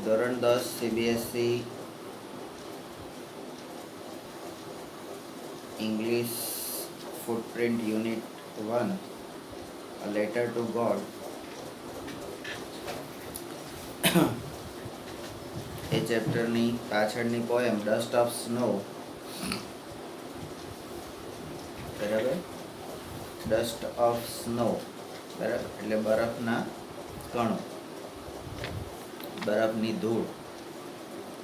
ધોરણ 10 CBSE English Footprint Unit 1 A Letter to God એ ચેપ્ટરની પાછળની poem dust of snow, બરાબર, dust of snow, બરાબર, એટલે બરફના કણો, બરફની ધૂળ,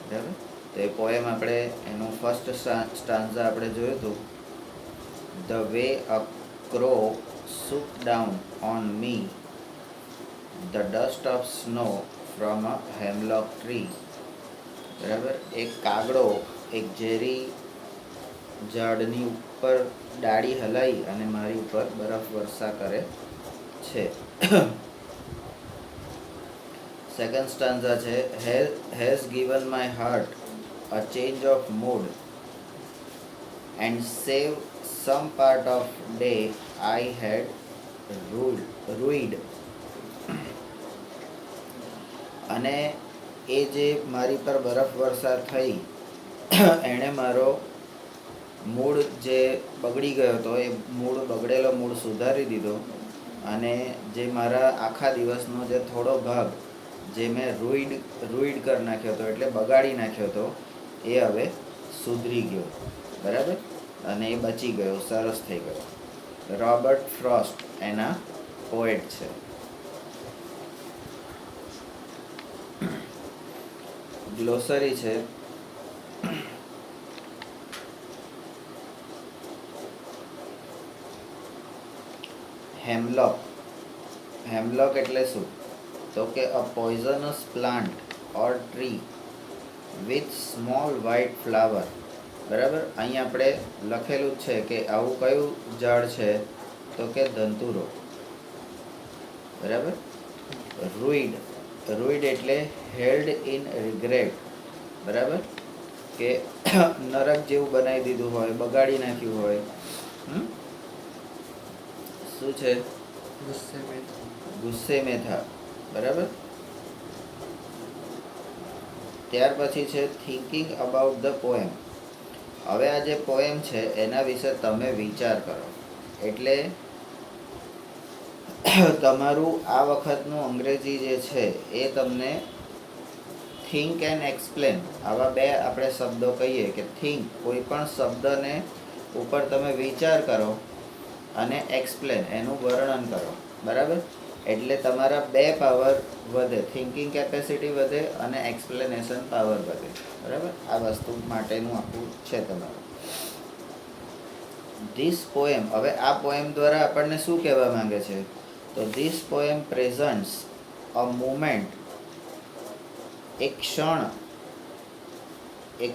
બરાબર. તો એ પોએમ આપણે એનું ફર્સ્ટ સ્ટાન્ઝા આપણે જોયું હતું. The way a crow shook down on me the dust of snow from a hemlock tree, બરાબર. એક કાગડો એક ઝેરી ઝાડની ઉપર ડાળી હલાવી અને મારી ઉપર બરફ વર્ષા કરે છે. સેકન્ડ સ્ટાન્ઝા છે has given my heart a change of mood and save some part of day I had rued. અને એ જે મારી પર બરફ વર્ષા થઈ એણે મારો મૂડ જે બગડી ગયો હતો એ બગડેલો મૂડ સુધારી દીધો, અને જે મારા આખા દિવસનો જે થોડો ભાગ જે મેં રૂઈડ કરી નાખ્યો હતો, એટલે બગાડી નાખ્યો હતો, એ હવે સુધરી ગયો, બરાબર, અને એ બચી ગયો, સરસ થઈ ગયો. રોબર્ટ ફ્રોસ્ટ એના પોએટ છે. ગ્લોસરી છે. હેમલોક એટલે શું? તો કે a poisonous plant or tree with small white flower, બરાબર. અહીં આપણે લખેલું જ છે કે આવું કયું ઝાડ છે, તો કે ધંતુરો, બરાબર. રૂઈડ એટલે હેલ્ડ ઇન રિગ્રેટ, બરાબર, કે નરક જેવું બનાવી દીધું હોય, બગાડી નાખ્યું હોય. શું છે? ગુસ્સે મેં થા, બરાબર. ત્યાર પછી છે થિંકિંગ અબાઉટ ધ પોએમ. હવે આ જે પોએમ છે એના વિશે તમે વિચાર કરો. એટલે તમારું આ વખતનું અંગ્રેજી જે છે એ તમને થિંક એન્ડ એક્સપ્લેન, આવા બે આપણે શબ્દો કહીએ કે થિંક, કોઈ પણ શબ્દને ઉપર તમે વિચાર કરો, અને એક્સપ્લેન એનું વર્ણન કરો, બરાબર. એટલે તમારા બે પાવર વધે, થિંકિંગ કેપેસિટી વધે અને એક્સપ્લેનેશન પાવર વધે, બરાબર. આ વસ્તુ માટેનું આખું છે તમારું ધીસ પોએમ. હવે આ પોએમ દ્વારા આપણને શું કહેવા માંગે છે? તો this poem presents a moment, એક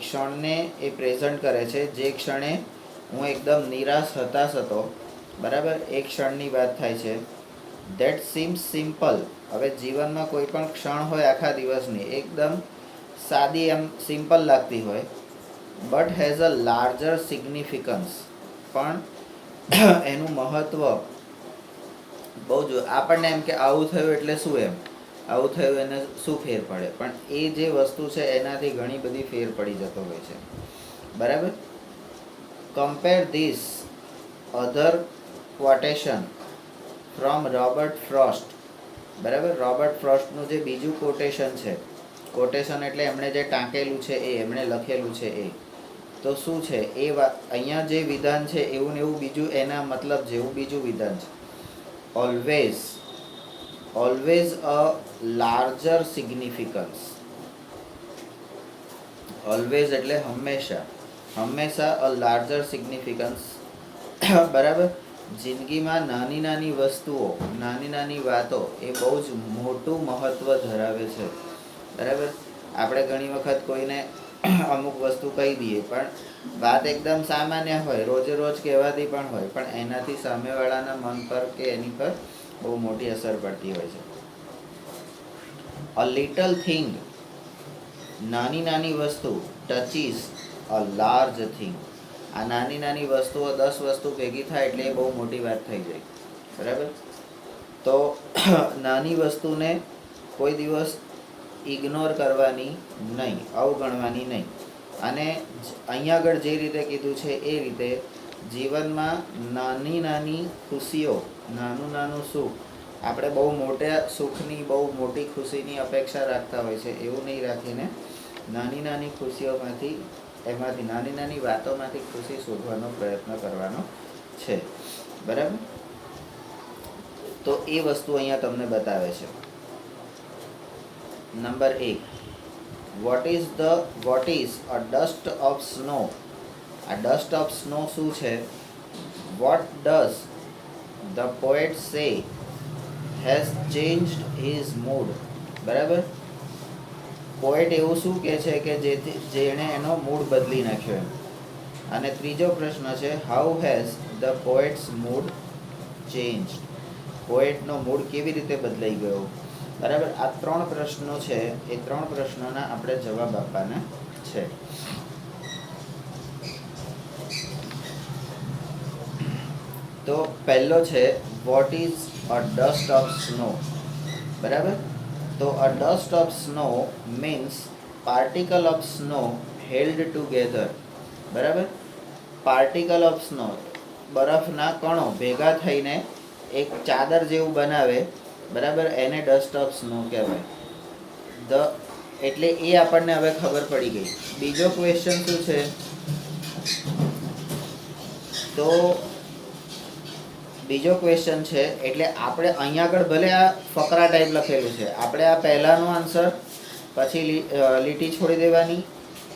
ક્ષણને એ પ્રેઝન્ટ કરે છે, જે ક્ષણે હું એકદમ નિરાશ હતાશ હતો, બરાબર, એ ક્ષણની વાત થાય છે. That seems simple. હવે જીવનમાં કોઈ પણ ક્ષણ હોય આખા દિવસની, એકદમ સાદી એમ સિમ્પલ લાગતી હોય, but has a larger significance, પણ એનું મહત્વ બહુ જ. આપણને એમ કે આવું થયું એટલે શું, એમ આવું થયું એને શું ફેર પડે, પણ એ જે વસ્તુ છે એનાથી ઘણી બધી ફેર પડી જતો હોય છે, બરાબર. Compare this other quotation from Robert Frost, બરાબર. રોબર્ટ ફ્રોસ્ટનું જે બીજું કોટેશન છે, કોટેશન એટલે એમણે જે ટાંકેલું છે એ, એમણે લખેલું છે એ, તો શું છે એ અહીંયા જે વિધાન છે એવું ને એવું બીજું એના મતલબ જેવું બીજું વિધાન છે. Always a larger significance. Always એટલે હંમેશા અ લાર્જર સિગ્નિફિકન્સ, બરાબર. જિંદગીમાં નાની નાની વસ્તુઓ, નાની નાની વાતો એ બહુ જ મોટું મહત્ત્વ ધરાવે છે, બરાબર. આપણે ઘણી વખત કોઈને અમુક વસ્તુ કહી દઈએ, પણ વાત એકદમ સામાન્ય હોય, રોજે રોજ કહેવાતી પણ હોય, પણ એનાથી સામેવાળાના મન પર કે એની પર બહુ મોટી અસર પડતી હોય છે. અ લિટલ થિંગ, નાની નાની વસ્તુ, ટચીસ અ લાર્જ થિંગ. આ નાની નાની વસ્તુઓ, 10 વસ્તુ ભેગી થાય એટલે એ બહુ મોટી વાત થઈ જાય, બરાબર. તો નાની વસ્તુને કોઈ દિવસ ઇગ્નોર કરવાની નહીં, અવગણવાની નહીં. અને અહીંયા આગળ જે રીતે કીધું છે એ રીતે જીવનમાં નાની નાની ખુશીઓ, નાનું નાનું સુખ, આપણે બહુ મોટા સુખની, બહુ મોટી ખુશીની અપેક્ષા રાખતા હોય છે, એવું નહીં રાખીને નાની નાની ખુશીઓમાંથી, એમાંથી નાની નાની વાતોમાંથી ખુશી શોધવાનો પ્રયત્ન કરવાનો છે. બરાબર. તો એ વસ્તુ અહીંયા તમને બતાવે છે. Number 1, vote is a dust of snow. આ ડસ્ટ ઓફ સ્નો શું છે? વોટ ડઝ ધ પોએટ સે હેઝ ચેન્જ્ડ હિઝ મૂડ. બરાબર. પોએટ એવું શું કહે છે કે જેણે એનો મૂડ બદલી નાખ્યો એમ. અને ત્રીજો પ્રશ્ન છે, how has the poet's mood changed. પોએટનો મૂડ કેવી રીતે બદલાઈ ગયો. બરાબર. આ 3 પ્રશ્નો છે, એ 3 પ્રશ્નોના આપણે જવાબ આપવાના છે. તો પહેલો છે, what is a dust of snow. બરાબર. તો a dust of snow means particle of snow held together. બરાબર. પાર્ટિકલ ઓફ સ્નો, બરફના કણો ભેગા થઈને એક ચાદર જેવું બનાવે. બરાબર. એને ડસ્ટ ઓફ સ્નો કહેવાય. એટલે એ આપણને હવે ખબર પડી ગઈ. બીજો ક્વેશ્ચન શું છે? તો બીજો ક્વેશ્ચન છે, એટલે આપણે અહીંયા આગળ ભલે આ ફકરા ટાઈપ લખેલું છે, આપણે આ પહેલાનો આન્સર, પછી લીટી છોડી દેવાની,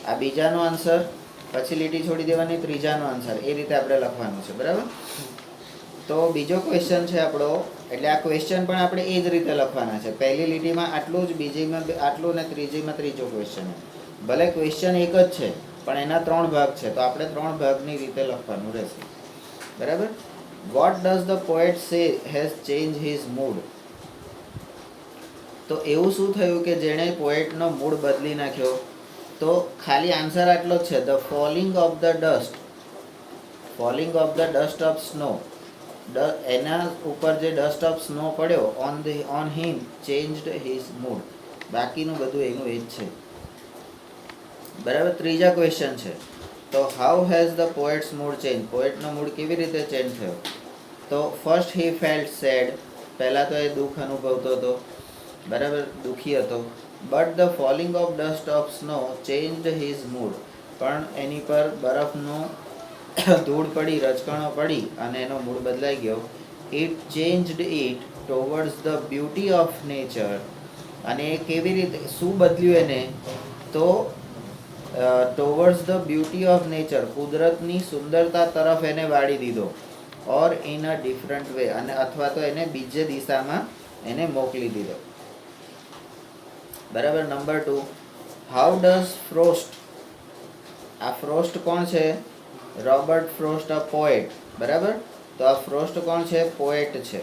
આ બીજાનો આન્સર, પછી લીટી છોડી દેવાની, ત્રીજાનો આન્સર, એ રીતે આપણે લખવાનું છે. બરાબર. તો બીજો ક્વેશ્ચન છે આપણો, એટલે આ ક્વેશ્ચન પણ આપણે એ જ રીતે લખવાના છે. પહેલી લીટીમાં આટલું જ, બીજીમાં આટલું, ને ત્રીજીમાં ત્રીજો ક્વેશ્ચન. ભલે ક્વેશ્ચન એક જ છે, પણ એના 3 ભાગ છે, તો આપણે 3 ભાગની રીતે લખવાનું રહેશે. બરાબર. વોટ ડઝ ધ પોએટ સે હેઝ ચેન્જ હિઝ મૂડ. તો એવું શું થયું કે જેણે પોએટનો મૂડ બદલી નાખ્યો? તો ખાલી આન્સર આટલો જ છે, the falling of the dust. Falling of the dust of snow. એના ઉપર જે ડસ્ટ ઓફ સ્નો પડ્યો, on him changed his mood. બાકીનું બધું એનું એ જ છે. બરાબર. ત્રીજા ક્વેશ્ચન છે, તો how has the poet's mood change. પોએટનો મૂડ કેવી રીતે ચેન્જ થયો? તો ફર્સ્ટ હી ફેલ્ટ સેડ. પહેલાં તો એ દુઃખ અનુભવતો હતો. બરાબર. દુઃખી હતો. But the falling of dust of snow changed his mood. પણ એની પર બરફનો ધૂળ પડી, રજકણો પડી, અને એનો મૂડ બદલાઈ ગયો. It changed it towards the beauty of nature. અને એ કેવી રીતે, શું બદલ્યું એને? તો towards the beauty of nature, કુદરતની સુંદરતા તરફ એને વાળી દીધો. Or in a different way, અને અથવા તો એને બીજે દિશામાં એને મોકલી દીધો. બરાબર. Number 2, how does Frost. આ ફ્રોસ્ટ કોણ છે? રોબર્ટ ફ્રોસ્ટ, અ પોએટ. બરાબર. તો આ ફ્રોસ્ટ કોણ છે? પોએટ છે.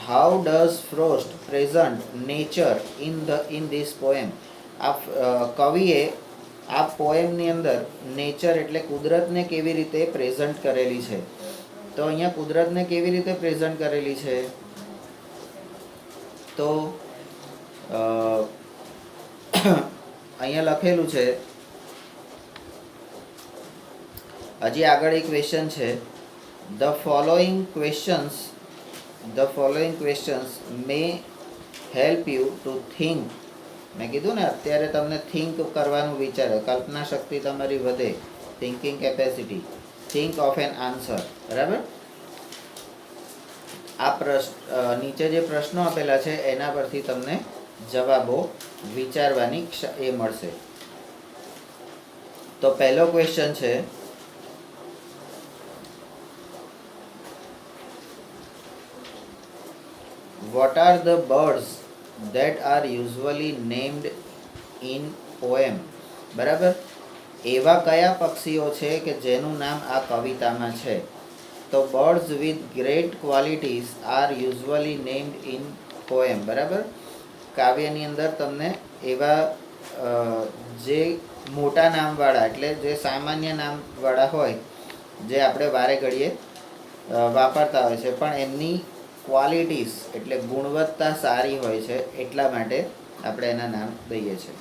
How does Frost present nature in this poem. આ કવિએ આ પોએમની અંદર નેચર એટલે કુદરતને કેવી રીતે પ્રેઝન્ટ કરેલી છે? તો અહીંયા કુદરતને કેવી રીતે પ્રેઝન્ટ કરેલી છે? તો અહીંયા લખેલું છે, હજી આગળ એક ક્વેશ્ચન છે, the following questions may help you two think. મેં કીધું ને, અત્યારે તમને થિંક કરવાનું વિચારે, કલ્પના શક્તિ તમારી વધે, thinking capacity. Think of N answer. બરાબર. આ નીચે જે પ્રશ્નો આપેલા છે એના પરથી તમને જવાબો વિચારવાની એ મળશે. તો પહેલો ક્વેશ્ચન છે, what are the birds that are usually named in poem. બરાબર. એવા કયા પક્ષીઓ છે કે જેનું નામ આ કવિતામાં છે? તો birds with great qualities are usually named in poem. બરાબર. કાવ્યની અંદર તમને એવા જે મોટા નામવાળા, એટલે જે સામાન્ય નામવાળા હોય જે આપણે વારે ઘડીએ વાપરતા હોય છે, પણ એમની ક્વોલિટીઝ એટલે ગુણવત્તા સારી હોય છે, એટલા માટે આપણે એના નામ દઈએ છીએ.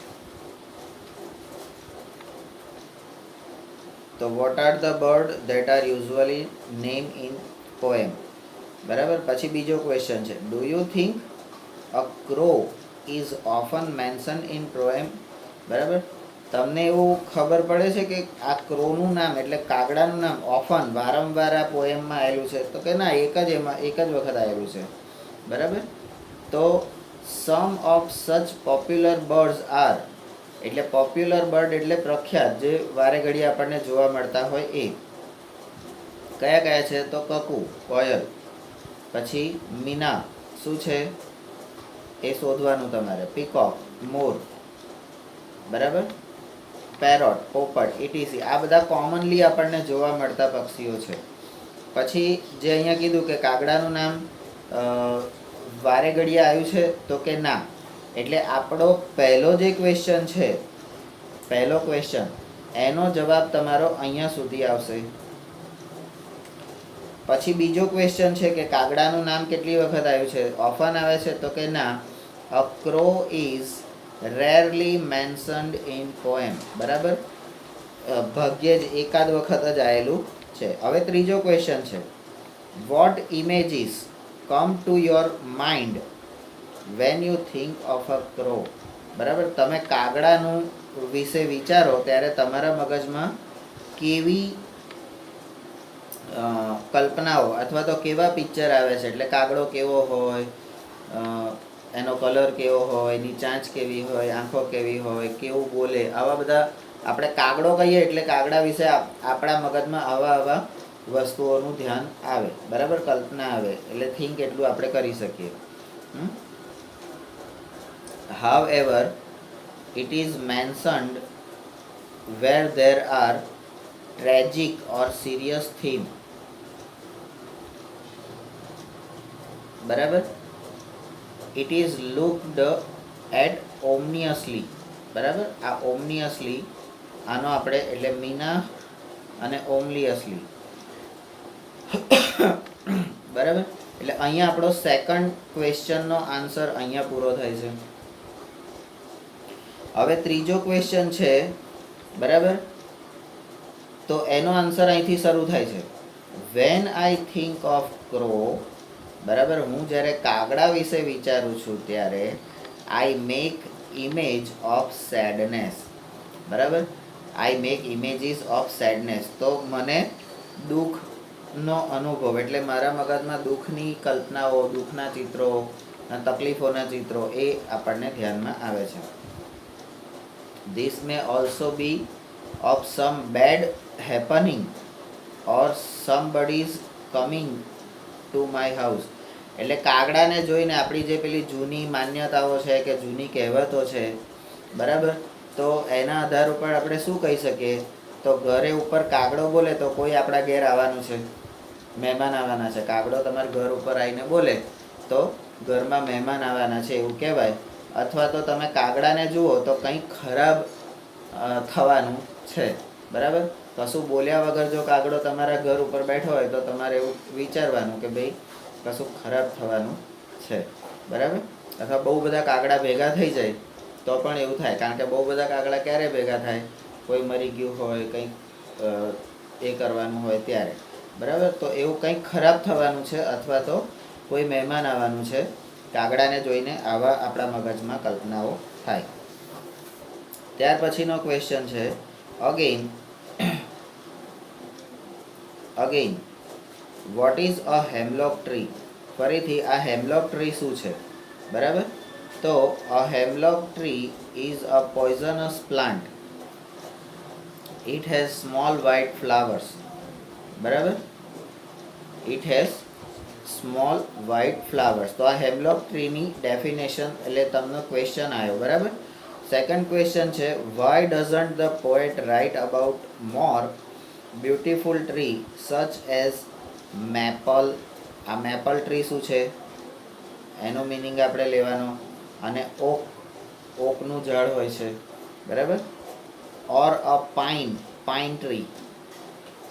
તો what are the bird that are usually name in poem. બરાબર. પછી બીજો ક્વેશ્ચન છે, do you think a crow is often mention in poem. બરાબર. તમને એવું ખબર પડે છે કે આ ક્રોનું નામ એટલે કાગડાનું નામ ઓફન વારંવાર આ પોએમમાં આવેલું છે? તો કે ના, એક જ વખત આવેલું છે. બરાબર. તો some of such popular birds are, એટલે પોપ્યુલર બર્ડ એટલે પ્રખ્યાત, જે વારે ઘડી આપણને જોવા મળતા હોય એ કયા કયા છે? તો કકુ કોયલ, પછી મીના શું છે એ શોધવાનું તમારે, પીકોક મોર, બરાબર, પેરોટ પોપટ ઇટીસી, આ બધા કોમનલી આપણને જોવા મળતા પક્ષીઓ છે. પછી જે અહીંયા કીધું કે કાગડાનું નામ વારે ઘડીએ આવ્યું છે, તો કે ના. એટલે આપણો પહેલો જે ક્વેશ્ચન છે, પહેલો ક્વેશ્ચન, એનો જવાબ તમારો અહીંયા સુધી આવશે. પછી બીજો ક્વેશ્ચન છે કે કાગડાનું નામ કેટલી વખત આવ્યું છે? ઓફન આવે છે, તો કે ના, અ crow is rarely mentioned in poem. બરાબર. ભાગ્યે જ એકાદ વખત જ આવેલું છે. હવે ત્રીજો ક્વેશ્ચન છે, what images come to your mind when you think of a crow. બરાબર. તમે કાગડાનું વિશે વિચારો ત્યારે તમારા મગજમાં કેવી કલ્પનાઓ અથવા તો કેવા પિક્ચર આવે છે? એટલે કાગડો કેવો હોય, એનો કલર કેવો હોય, એની ચાંચ કેવી હોય, આંખો કેવી હોય, કેવું બોલે, આવા બધા આપણે કાગડો કહીએ એટલે કાગડા વિશે આપણા મગજમાં આવા વસ્તુઓનું ધ્યાન આવે. બરાબર. કલ્પના આવે, એટલે થિંક એટલું આપણે કરી શકીએ. However, it is mentioned where there are tragic or serious theme. બરાબર. It is looked at ominously. બરાબર. આ ominously, આનો આપણે એટલે મીના અને ઓમલિયસલી. બરાબર. એટલે અહીંયા આપણો સેકન્ડ ક્વેશ્ચનનો આન્સર અહીંયા પૂરો થાય છે. હવે ત્રીજો ક્વેશ્ચન છે. બરાબર. તો એનો આન્સર અહીંથી શરૂ થાય છે, when I think of crow. બરાબર. હું જ્યારે કાગડા વિશે વિચારું છું ત્યારે I make image of sadness. બરાબર. I make images of sadness. તો મને દુઃખનો અનુભવ એટલે મારા મગજમાં દુઃખની કલ્પનાઓ, દુઃખના ચિત્રો, તકલીફોના ચિત્રો એ આપણને ધ્યાનમાં આવે છે. This may also be of some bad happening or somebody's coming to my house. એટલે કાગડાને જોઈને આપણી જે પેલી જૂની માન્યતાઓ છે કે જૂની કહેવતો છે, બરાબર, તો એના આધાર ઉપર આપણે શું કહી શકીએ? તો ઘરે ઉપર કાગડો બોલે તો કોઈ આપણા ઘેર આવવાનું છે, મહેમાન આવવાના છે. કાગડો તમારા ઘર ઉપર આવીને બોલે તો ઘરમાં મહેમાન આવવાના છે એવું કહેવાય. અથવા તો તમે કાગડાને જુઓ તો કંઈક ખરાબ થવાનું છે. બરાબર. કશું બોલ્યા વગર જો કાગડો તમારા ઘર ઉપર બેઠો હોય તો તમારે એવું વિચારવાનું કે ભાઈ કશું ખરાબ થવાનું છે. બરાબર. અથવા બહુ બધા કાગડા ભેગા થઈ જાય તો પણ એવું થાય, કારણ કે બહુ બધા કાગડા ક્યારે ભેગા થાય? કોઈ મરી ગયું હોય, કંઈક એ કરવાનું હોય ત્યારે. બરાબર. તો એવું કંઈક ખરાબ થવાનું છે અથવા તો કોઈ મહેમાન આવવાનું છે. કાગડાને જોઈને આવા આપણા મગજમાં કલ્પનાઓ થાય. ત્યાર પછીનો ક્વેશ્ચન છે, again what is a hemlock tree. ફરીથી આ હેમલોક ટ્રી શું છે? બરાબર. તો a hemlock tree is a poisonous plant. It has small white flowers. બરાબર. It has small white flowers. તો આ હેમલોક ટ્રીની ડેફિનેશન એટલે તમને ક્વેશ્ચન આવ્યો. બરાબર. સેકન્ડ ક્વેશ્ચન છે, why doesn't the poet write about more beautiful tree such as maple. આ maple tree શું છે એનો મિનિંગ આપણે લેવાનો. અને ઓકનું ઝાડ હોય છે. બરાબર. ઓર અ પાઇન ટ્રી.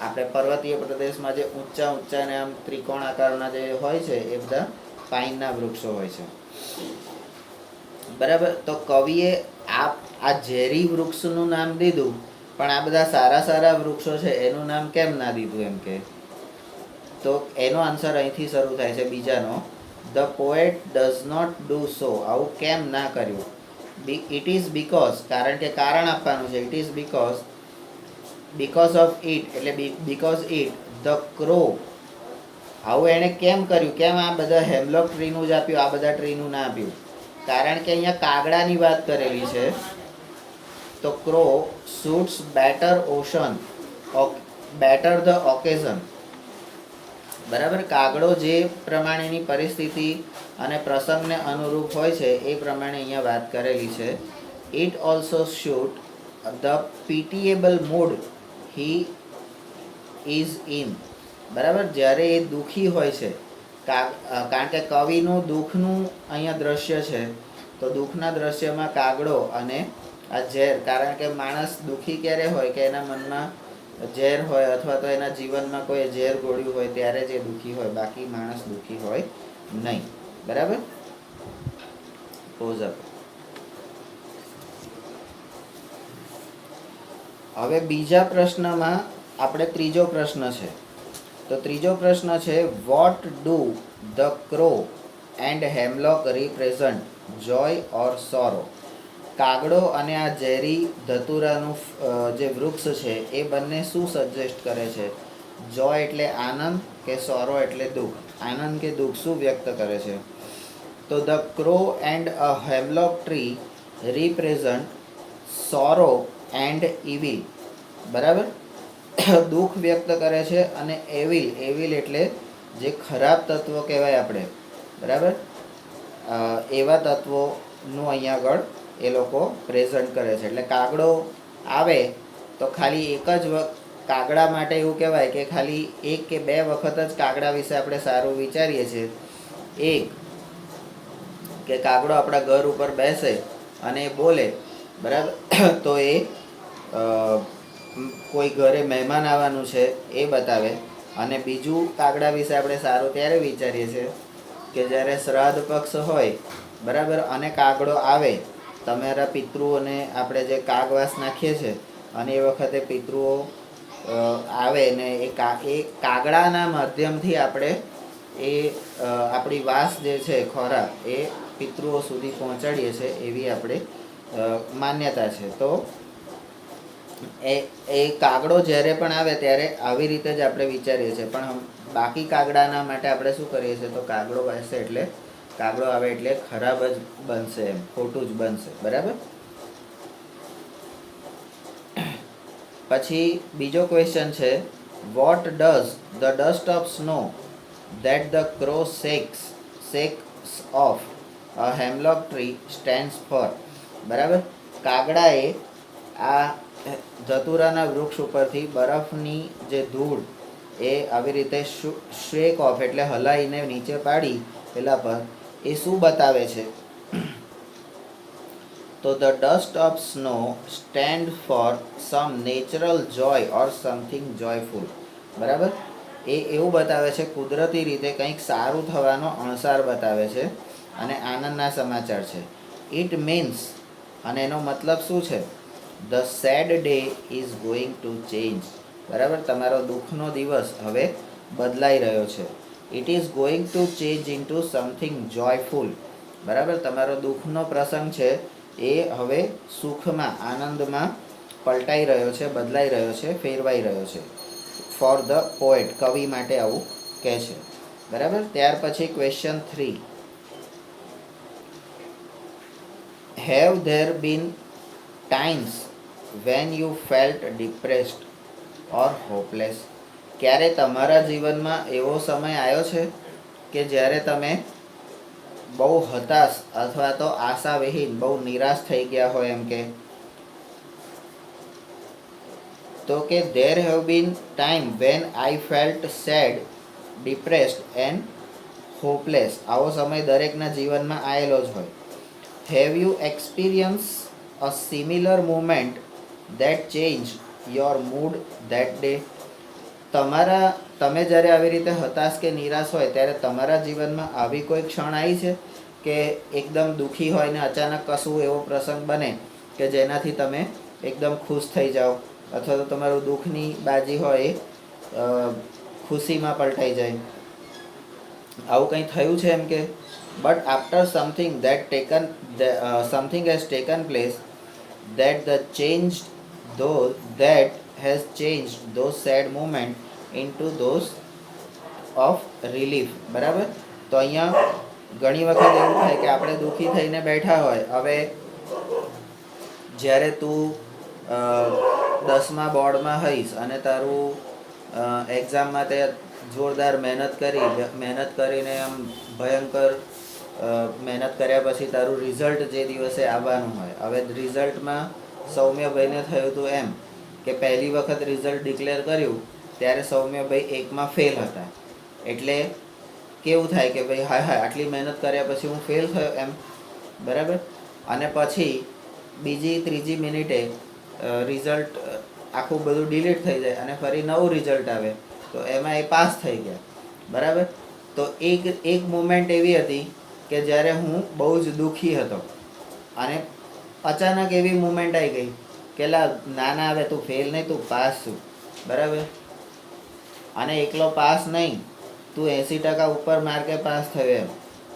આપણે પર્વતીય પ્રદેશમાં જે ઊંચા ઊંચા ને આમ ત્રિકોણ આકારના જે હોય છે એ બધા પાઇનના વૃક્ષો હોય છે. બરાબર. તો કવિએ આ ઝેરી વૃક્ષનું નામ દીધું, પણ આ બધા સારા સારા વૃક્ષો છે એનું નામ કેમ ના દીધું એમ કે? તો એનો આન્સર અહીંથી શરૂ થાય છે બીજાનો. The poet does not do so. આવું કેમ ના કર્યું? ઇટ ઇઝ બીકોઝ, કારણ કે કારણ આપવાનું છે. It is because of it, એટલે બીકોઝ ઇટ ધ ક્રો. આવું એણે કેમ કર્યું? કેમ આ બધા હેમલોક ટ્રીનું જ આપ્યું, આ બધા ટ્રીનું ના આપ્યું? કારણ કે અહીંયા કાગડાની વાત કરેલી છે. તો crow suits better the occasion. બરાબર. કાગડો જે પ્રમાણેની પરિસ્થિતિ અને પ્રસંગને અનુરૂપ હોય છે એ પ્રમાણે અહીંયા વાત કરેલી છે. It also suit the pitiable mood he is in. બરાબર. જ્યારે એ દુઃખી હોય છે, કારણ કે કવિનું દુઃખનું અહીંયા દ્રશ્ય છે, તો દુઃખના દ્રશ્યમાં કાગડો અને આ ઝેર, કારણ કે માણસ દુઃખી ક્યારે હોય કે એના મનમાં ઝેર હોય અથવા તો એના જીવનમાં કોઈ ઝેર ગોળ્યું હોય ત્યારે જ એ દુઃખી હોય, બાકી માણસ દુઃખી હોય નહીં. બરાબર. પોઝ અપ. હવે બીજા પ્રશ્નમાં આપણે ત્રીજો પ્રશ્ન છે. તો ત્રીજો પ્રશ્ન છે, what do the crow and hemlock represent, joy or sorrow? કાગડો અને આ ઝેરી ધતુરાનું જે વૃક્ષ છે એ બંને શું સજેસ્ટ કરે છે? જોય એટલે આનંદ કે સોરો એટલે દુઃખ? આનંદ કે દુઃખ શું વ્યક્ત કરે છે? તો the crow and a hemlock tree represent sorrow and evil. બરાબર. દુઃખ વ્યક્ત કરે છે અને એવિલ એટલે જે ખરાબ તત્વો કહેવાય આપણે, બરાબર, એવા તત્વોનું અહીંયા આગળ એ લોકો પ્રેઝન્ટ કરે છે. એટલે કાગડો આવે તો ખાલી એક જ કાગડા માટે એવું કહેવાય કે ખાલી એક કે બે વખત જ કાગડા વિશે આપણે સારું વિચારીએ છીએ. એક કે કાગડો આપણા ઘર ઉપર બેસે અને એ બોલે, બરાબર, તો એ કોઈ ઘરે મહેમાન આવવાનું છે એ બતાવે. અને બીજું કાગડા વિશે આપણે સારું ત્યારે વિચારીએ છીએ કે જ્યારે શ્રાદ્ધ પક્ષ હોય, બરાબર, અને કાગડો આવે, તમારા પિતૃઓને આપણે જે કાગવાસ નાખીએ છીએ અને એ વખતે પિતૃઓ આવે ને એ કાગડાના માધ્યમથી આપણે એ આપણી વાસ જે છે, ખોરાક, એ પિતૃઓ સુધી પહોંચાડીએ છીએ, એવી આપણે માન્યતા છે. તો એ કાગડો જ્યારે પણ આવે ત્યારે આવી રીતે જ આપણે વિચારીએ છીએ. પણ બાકી કાગડાના માટે આપણે શું કરીએ છીએ? તો કાગડો બેસે એટલે કાગડો આવે એટલે ખરાબ જ બનશે, એમ ખોટું જ બનશે. બરાબર. પછી બીજો ક્વેશ્ચન છે, what does the dust of snow that the crow shakes off a hemlock tree stands for? બરાબર. કાગડાએ આ ધતુરાના વૃક્ષ ઉપરથી બરફની જે ધૂળ એ આવી રીતે શેક ઓફ એટલે હલાઈને નીચે પાડી પેલા પર, એ શું બતાવે છે? તો the dust of snow stand for some natural Joy or something joyful. બરાબર. એ એવું બતાવે છે, કુદરતી રીતે કંઈક સારું થવાનો અણસાર બતાવે છે અને આનંદના સમાચાર છે. ઇટ મીન્સ, અને એનો મતલબ શું છે? The sad day is going to change. બરાબર. તમારો દુઃખનો દિવસ હવે બદલાઈ રહ્યો છે. It is going to change into something joyful. બરાબર. તમારો દુઃખનો પ્રસંગ છે એ હવે સુખમાં, આનંદમાં પલટાઈ રહ્યો છે, બદલાઈ રહ્યો છે, ફેરવાઈ રહ્યો છે. ફોર ધ પોએટ, કવિ માટે આવું કહે છે. બરાબર. ત્યાર પછી question 3, have there been times when you felt depressed or hopeless? ક્યારે તમારા જીવનમાં એવો સમય આવ્યો છે કે જ્યારે તમે બહુ હતાશ અથવા તો આશાવિહીન, બહુ નિરાશ થઈ ગયા હોય એમ કે? તો કે there have been time when I felt sad, depressed and hopeless. આવો સમય દરેકના જીવનમાં આવેલો જ હોય. Have you experienced a similar moment that changed your mood that day? તમે જ્યારે આવી રીતે હતાશ કે નિરાશ હોય ત્યારે તમારા જીવનમાં આવી કોઈ ક્ષણ આવી છે કે એકદમ દુઃખી હોય ને અચાનક કશું એવો પ્રસંગ બને કે જેનાથી તમે એકદમ ખુશ થઈ જાઓ, અથવા તો તમારું દુઃખની બાજી હોય એ ખુશીમાં પલટાઈ જાય? આવું કંઈ થયું છે એમ કે? But after something has taken place that has changed those sad moment into those of relief. બરાબર? તો અહીંયા ઘણી વખત એવું થાય કે આપણે દુઃખી થઈને બેઠા હોય. હવે જ્યારે તું 10મા બોર્ડમાં હઈશ અને તારું એક્ઝામમાં તે જોરદાર મહેનત કરીને આમ ભયંકર મહેનત કર્યા પછી તારું રિઝલ્ટ જે દિવસે આવવાનું હોય, હવે રિઝલ્ટમાં સૌમ્યભાઈને થયું હતું એમ કે પહેલી વખત રિઝલ્ટ ડિક્લેર કર્યું ત્યારે સૌમ્યભાઈ 1માં ફેલ હતા. એટલે કેવું થાય કે ભાઈ હાય આટલી મહેનત કર્યા પછી હું ફેલ થયો એમ. બરાબર? અને પછી બીજી ત્રીજી મિનિટે રિઝલ્ટ આખું બધું ડિલીટ થઈ જાય અને ફરી નવું રિઝલ્ટ આવે તો એમાં એ પાસ થઈ ગયા. બરાબર? તો એક મોમેન્ટ એવી હતી કે જ્યારે હું બહુ જ દુઃખી હતો અને અચાનક એવી મુમેન્ટ આવી ગઈ કે ના હવે તું ફેલ નહીં, તું પાસ છું. બરાબર? અને એકલો પાસ નહીં, તું 80% ઉપર માર્કે પાસ થયો એમ.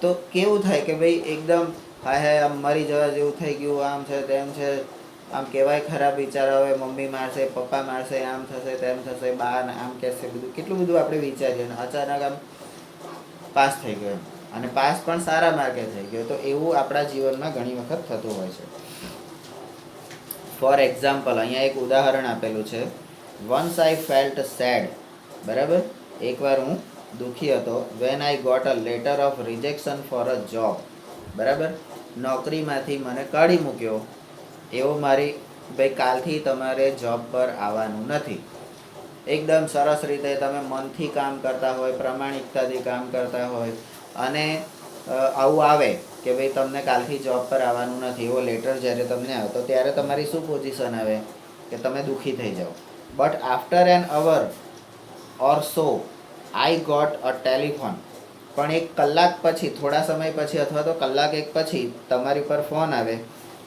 તો કેવું થાય કે ભાઈ એકદમ હાય આમ મરી જવા જેવું થઈ ગયું, આમ છે તેમ છે, આમ કહેવાય ખરાબ વિચાર આવે, મમ્મી મારશે, પપ્પા મારશે, આમ થશે તેમ થશે, બા આમ કહેશે, બધું કેટલું બધું આપણે વિચારીએ અને અચાનક આમ પાસ થઈ ગયો અને પાસ પણ સારા માર્કે થઈ ગયો. તો એવું આપણા જીવનમાં ઘણી વખત થતું હોય છે. ફોર એક્ઝામ્પલ, અહીંયા એક ઉદાહરણ આપેલું છે. Once I felt sad. બરાબર? એકવાર હું દુઃખી હતો. When I got a letter of rejection for a job. બરાબર? નોકરીમાંથી મને કાઢી મૂક્યો. એવો મારી ભાઈ કાલથી તમારે જોબ પર આવવાનું નથી. એકદમ સરસ રીતે તમે મનથી કામ કરતા હોય, પ્રમાણિકતાથી કામ કરતા હોય અને આવું આવે કે ભાઈ તમને કાલથી જોબ પર આવવાનું નથી, એવો લેટર જ્યારે તમને આવે તો ત્યારે તમારી શું પોઝિશન આવે કે તમે દુઃખી થઈ જાઓ. But after an hour or so I got a telephone. પણ 1 કલાક પછી, થોડા સમય પછી અથવા તો કલાક એક પછી તમારી પર ફોન આવે.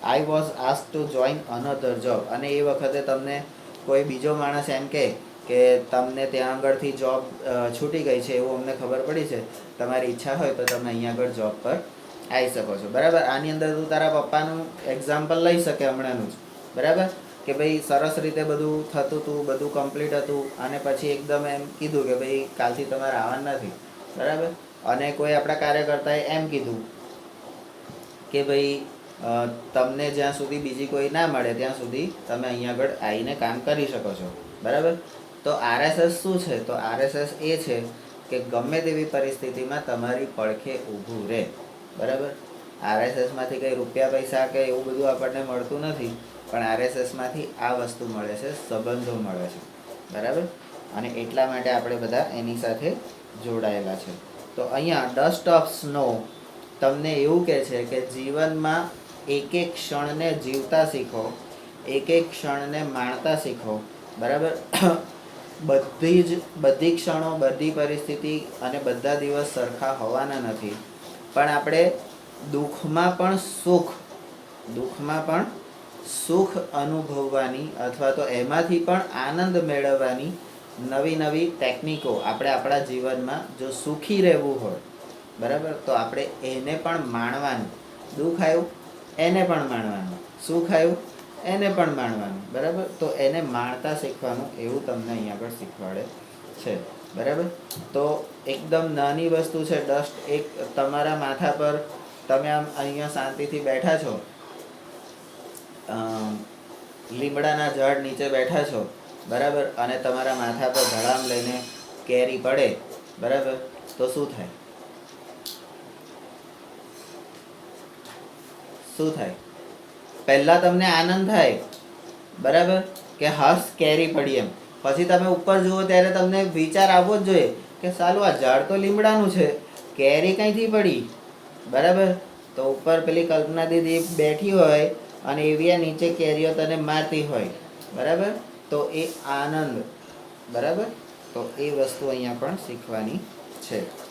I was ask to join another job. અને એ વખતે તમને કોઈ બીજો માણસ એમ કે તમને ત્યાં આગળથી જોબ છૂટી ગઈ છે એવું અમને ખબર પડી છે, તમારી ઈચ્છા હોય તો તમે અહીંયા આગળ જોબ પર આવી શકો છો. બરાબર? આની અંદર તું તારા પપ્પાનું એક્ઝામ્પલ લઈ શકે હમણાંનું જ. બરાબર? કે ભાઈ સરસ રીતે બધું થતું હતું, બધું કમ્પ્લીટ હતું અને પછી એકદમ એમ કીધું કે ભાઈ કાલથી તમારે આવવાનું નથી. બરાબર? અને કોઈ આપણા કાર્યકર્તાએ એમ કીધું કે ભાઈ તમને જ્યાં સુધી બીજી કોઈ ના મળે ત્યાં સુધી તમે અહીંયા આગળ આવીને કામ કરી શકો છો. બરાબર? તો RSS શું છે? તો RSS એ છે કે ગમે તેવી પરિસ્થિતિમાં તમારી પડખે ઊભું રહે. બરાબર? RSSમાંથી કંઈ રૂપિયા પૈસા કે એવું બધું આપણને મળતું નથી, પણ RSSમાંથી આ વસ્તુ મળે છે, સંબંધો મળે છે. બરાબર? અને એટલા માટે આપણે બધા એની સાથે જોડાયેલા છે. તો અહીંયા ડસ્ટ ઓફ સ્નો તમને એવું કહે છે કે જીવનમાં એક એક ક્ષણને જીવતા શીખો, એક એક ક્ષણને માણતા શીખો. બરાબર? બધી ક્ષણો, બધી પરિસ્થિતિ અને બધા દિવસ સરખા હોવાના નથી. પણ આપણે દુઃખમાં પણ સુખ અનુભવવાની અથવા તો એમાંથી પણ આનંદ મેળવવાની નવી નવી ટેકનિકો આપણે આપણા જીવનમાં જો સુખી રહેવું હોય, બરાબર, તો આપણે એને પણ માણવાનું. દુઃખ આવ્યું એને પણ માણવાનું, સુખ આવ્યું એને પણ માણવાનું. બરાબર? તો એને માણતા શીખવાનું એવું તમને અહીંયા આગળ શીખવાડે છે. બરાબર? તો એકદમ નાની વસ્તુ છે ડસ્ટ. એક તમારા માથા પર તમે આમ અહીંયા શાંતિથી બેઠા છો, લીમડાના ઝાડ નીચે બેઠા છો. બરાબર? અને તમારા માથા પર ધડામ લઈને કેરી પડે. બરાબર? તો શું થાય? શું થાય? પહેલાં તમને આનંદ થાય. બરાબર? કે હસ કેરી પડી એમ. પછી તમે ઉપર જુઓ ત્યારે તમને વિચાર આવવો જ જોઈએ કે સાલું આ ઝાડ તો લીમડાનું છે, કેરી કંઈથી પડી. બરાબર? તો ઉપર પેલી કલ્પના દીદી બેઠી હોય અને એવી આ નીચે કેરીઓ તને મારતી હોય. બરાબર? તો એ આનંદ. બરાબર? તો એ વસ્તુ અહીંયા પણ શીખવાની છે.